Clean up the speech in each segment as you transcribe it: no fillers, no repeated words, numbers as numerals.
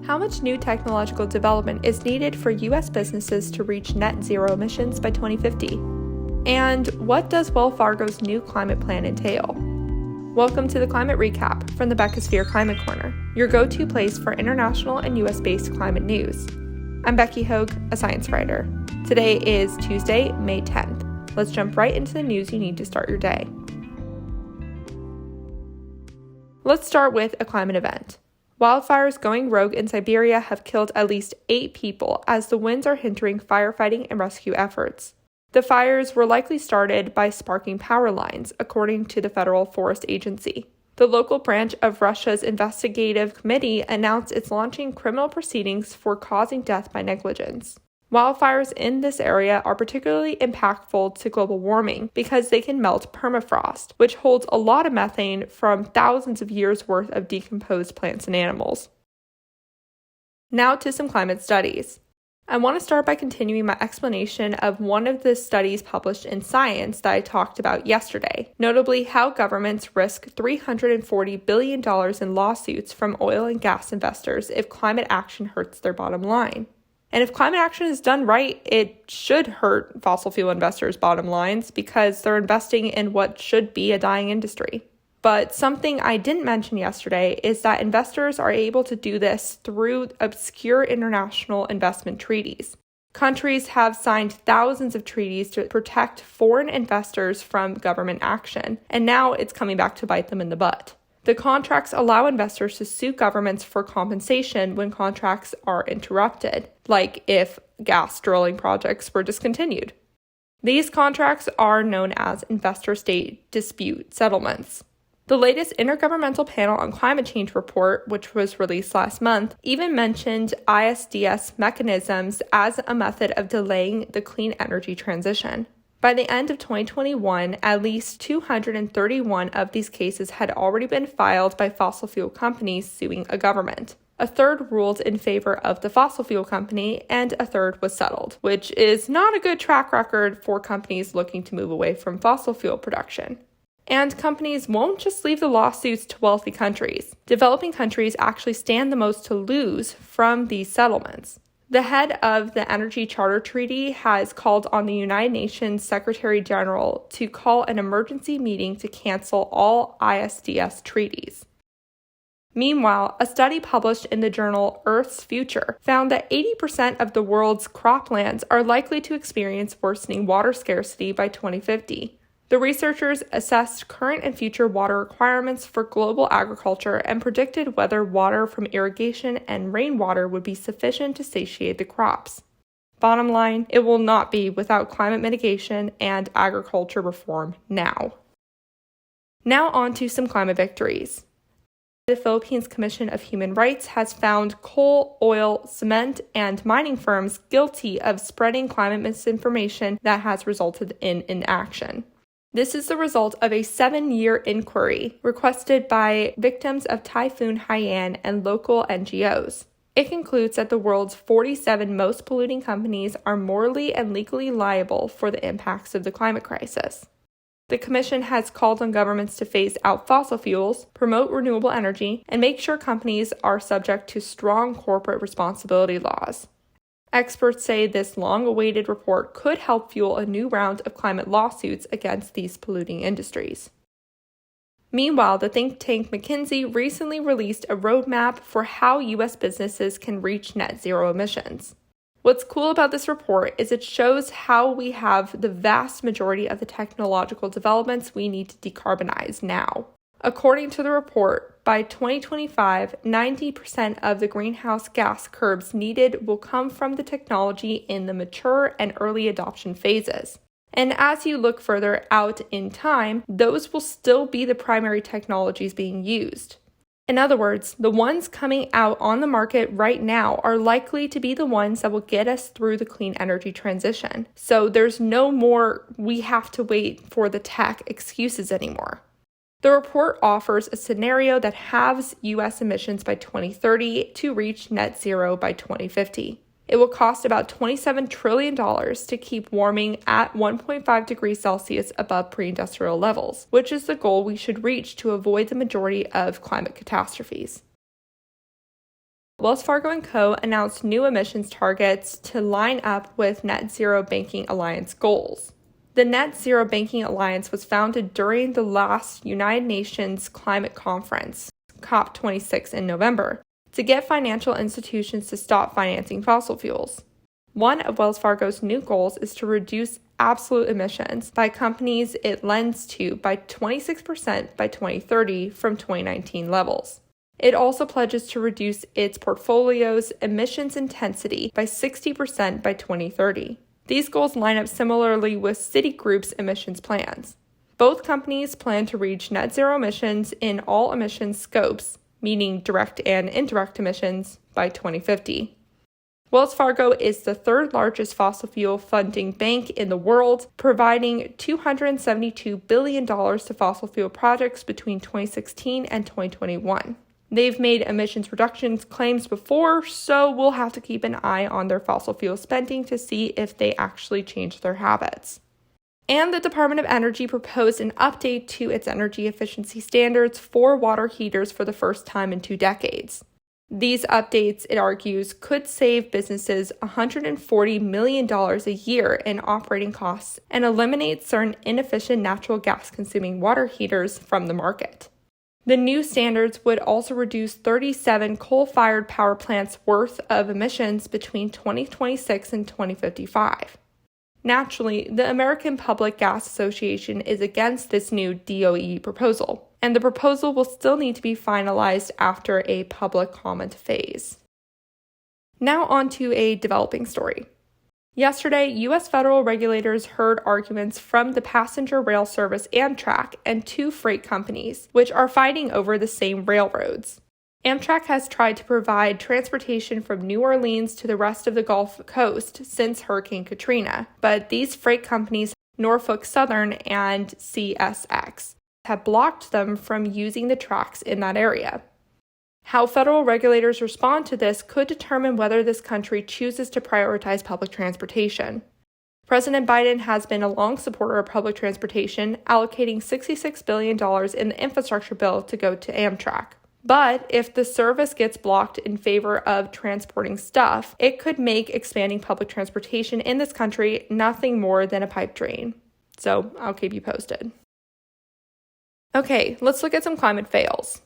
How much new technological development is needed for U.S. businesses to reach net zero emissions by 2050? And what does Wells Fargo's new climate plan entail? Welcome to the Climate Recap from the Beckisphere Climate Corner, your go-to place for international and U.S.-based climate news. I'm Becky Hogue, a science writer. Today is Tuesday, May 10th. Let's jump right into the news you need to start your day. Let's start with a climate event. Wildfires going rogue in Siberia have killed at least 8 people as the winds are hindering firefighting and rescue efforts. The fires were likely started by sparking power lines, according to the Federal Forest Agency. The local branch of Russia's investigative committee announced it's launching criminal proceedings for causing death by negligence. Wildfires in this area are particularly impactful to global warming because they can melt permafrost, which holds a lot of methane from thousands of years' worth of decomposed plants and animals. Now to some climate studies. I want to start by continuing my explanation of one of the studies published in Science that I talked about yesterday, notably how governments risk $340 billion in lawsuits from oil and gas investors if climate action hurts their bottom line. And if climate action is done right, it should hurt fossil fuel investors' bottom lines because they're investing in what should be a dying industry. But something I didn't mention yesterday is that investors are able to do this through obscure international investment treaties. Countries have signed thousands of treaties to protect foreign investors from government action, and now it's coming back to bite them in the butt. The contracts allow investors to sue governments for compensation when contracts are interrupted, like if gas drilling projects were discontinued. These contracts are known as investor-state dispute settlements. The latest Intergovernmental Panel on Climate Change report, which was released last month, even mentioned ISDS mechanisms as a method of delaying the clean energy transition. By the end of 2021, at least 231 of these cases had already been filed by fossil fuel companies suing a government. A third ruled in favor of the fossil fuel company, and a third was settled, which is not a good track record for companies looking to move away from fossil fuel production. And companies won't just leave the lawsuits to wealthy countries. Developing countries actually stand the most to lose from these settlements. The head of the Energy Charter Treaty has called on the United Nations Secretary General to call an emergency meeting to cancel all ISDS treaties. Meanwhile, a study published in the journal Earth's Future found that 80% of the world's croplands are likely to experience worsening water scarcity by 2050. The researchers assessed current and future water requirements for global agriculture and predicted whether water from irrigation and rainwater would be sufficient to satiate the crops. Bottom line, it will not be without climate mitigation and agriculture reform now. Now on to some climate victories. The Philippines Commission of Human Rights has found coal, oil, cement, and mining firms guilty of spreading climate misinformation that has resulted in inaction. This is the result of a 7-year inquiry requested by victims of Typhoon Haiyan and local NGOs. It concludes that the world's 47 most polluting companies are morally and legally liable for the impacts of the climate crisis. The Commission has called on governments to phase out fossil fuels, promote renewable energy, and make sure companies are subject to strong corporate responsibility laws. Experts say this long-awaited report could help fuel a new round of climate lawsuits against these polluting industries. Meanwhile, the think tank McKinsey recently released a roadmap for how U.S. businesses can reach net zero emissions. What's cool about this report is it shows how we have the vast majority of the technological developments we need to decarbonize now. According to the report, by 2025, 90% of the greenhouse gas curbs needed will come from the technology in the mature and early adoption phases. And as you look further out in time, those will still be the primary technologies being used. In other words, the ones coming out on the market right now are likely to be the ones that will get us through the clean energy transition. So there's no more "we have to wait for the tech" excuses anymore. The report offers a scenario that halves U.S. emissions by 2030 to reach net zero by 2050. It will cost about $27 trillion to keep warming at 1.5 degrees Celsius above pre-industrial levels, which is the goal we should reach to avoid the majority of climate catastrophes. Wells Fargo & Co. announced new emissions targets to line up with Net Zero Banking Alliance goals. The Net Zero Banking Alliance was founded during the last United Nations Climate Conference, COP26 in November, to get financial institutions to stop financing fossil fuels. One of Wells Fargo's new goals is to reduce absolute emissions by companies it lends to by 26% by 2030 from 2019 levels. It also pledges to reduce its portfolio's emissions intensity by 60% by 2030. These goals line up similarly with Citigroup's emissions plans. Both companies plan to reach net zero emissions in all emissions scopes, meaning direct and indirect emissions, by 2050. Wells Fargo is the third largest fossil fuel funding bank in the world, providing $272 billion to fossil fuel projects between 2016 and 2021. They've made emissions reductions claims before, so we'll have to keep an eye on their fossil fuel spending to see if they actually change their habits. And the Department of Energy proposed an update to its energy efficiency standards for water heaters for the first time in 2 decades. These updates, it argues, could save businesses $140 million a year in operating costs and eliminate certain inefficient natural gas-consuming water heaters from the market. The new standards would also reduce 37 coal-fired power plants' worth of emissions between 2026 and 2055. Naturally, the American Public Gas Association is against this new DOE proposal, and the proposal will still need to be finalized after a public comment phase. Now on to a developing story. Yesterday, U.S. federal regulators heard arguments from the passenger rail service Amtrak and 2 freight companies, which are fighting over the same railroads. Amtrak has tried to provide transportation from New Orleans to the rest of the Gulf Coast since Hurricane Katrina, but these freight companies, Norfolk Southern and CSX, have blocked them from using the tracks in that area. How federal regulators respond to this could determine whether this country chooses to prioritize public transportation. President Biden has been a long supporter of public transportation, allocating $66 billion in the infrastructure bill to go to Amtrak. But if the service gets blocked in favor of transporting stuff, it could make expanding public transportation in this country nothing more than a pipe dream. So I'll keep you posted. Okay, let's look at some climate fails.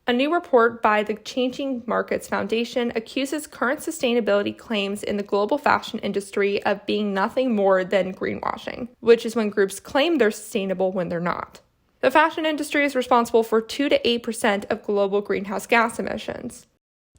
A new report by the Changing Markets Foundation accuses current sustainability claims in the global fashion industry of being nothing more than greenwashing, which is when groups claim they're sustainable when they're not. The fashion industry is responsible for 2 to 8% of global greenhouse gas emissions.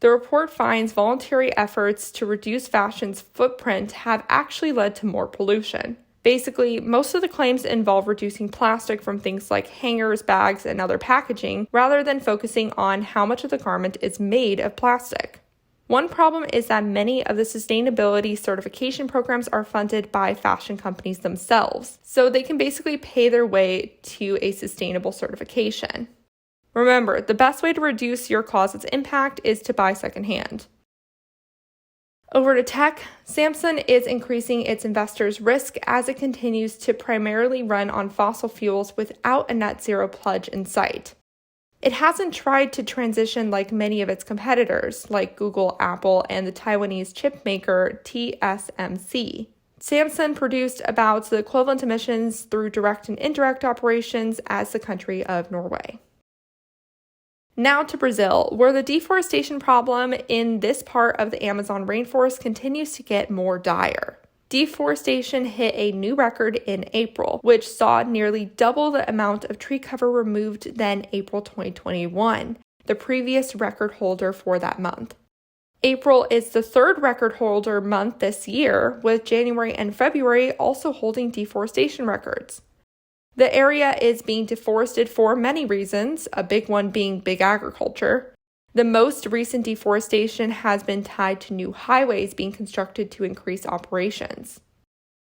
The report finds voluntary efforts to reduce fashion's footprint have actually led to more pollution. Basically, most of the claims involve reducing plastic from things like hangers, bags, and other packaging, rather than focusing on how much of the garment is made of plastic. One problem is that many of the sustainability certification programs are funded by fashion companies themselves, so they can basically pay their way to a sustainable certification. Remember, the best way to reduce your closet's impact is to buy secondhand. Over to tech, Samsung is increasing its investors' risk as it continues to primarily run on fossil fuels without a net zero pledge in sight. It hasn't tried to transition like many of its competitors, like Google, Apple, and the Taiwanese chip maker TSMC. Samsung produced about the equivalent emissions through direct and indirect operations as the country of Norway. Now to Brazil, where the deforestation problem in this part of the Amazon rainforest continues to get more dire. Deforestation hit a new record in April, which saw nearly double the amount of tree cover removed than April 2021, the previous record holder for that month. April is the third record holder month this year, with January and February also holding deforestation records. The area is being deforested for many reasons, a big one being big agriculture. The most recent deforestation has been tied to new highways being constructed to increase operations.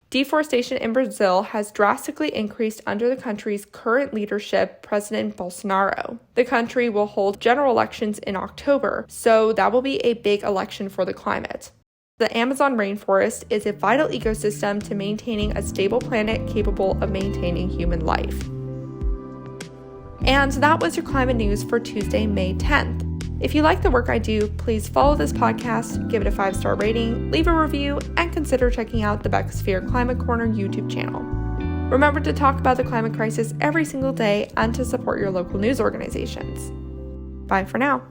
Deforestation in Brazil has drastically increased under the country's current leadership, President Bolsonaro. The country will hold general elections in October, so that will be a big election for the climate. The Amazon rainforest is a vital ecosystem to maintaining a stable planet capable of maintaining human life. And that was your climate news for Tuesday, May 10th. If you like the work I do, please follow this podcast, give it a 5-star rating, leave a review, and consider checking out the Beckisphere Climate Corner YouTube channel. Remember to talk about the climate crisis every single day and to support your local news organizations. Bye for now.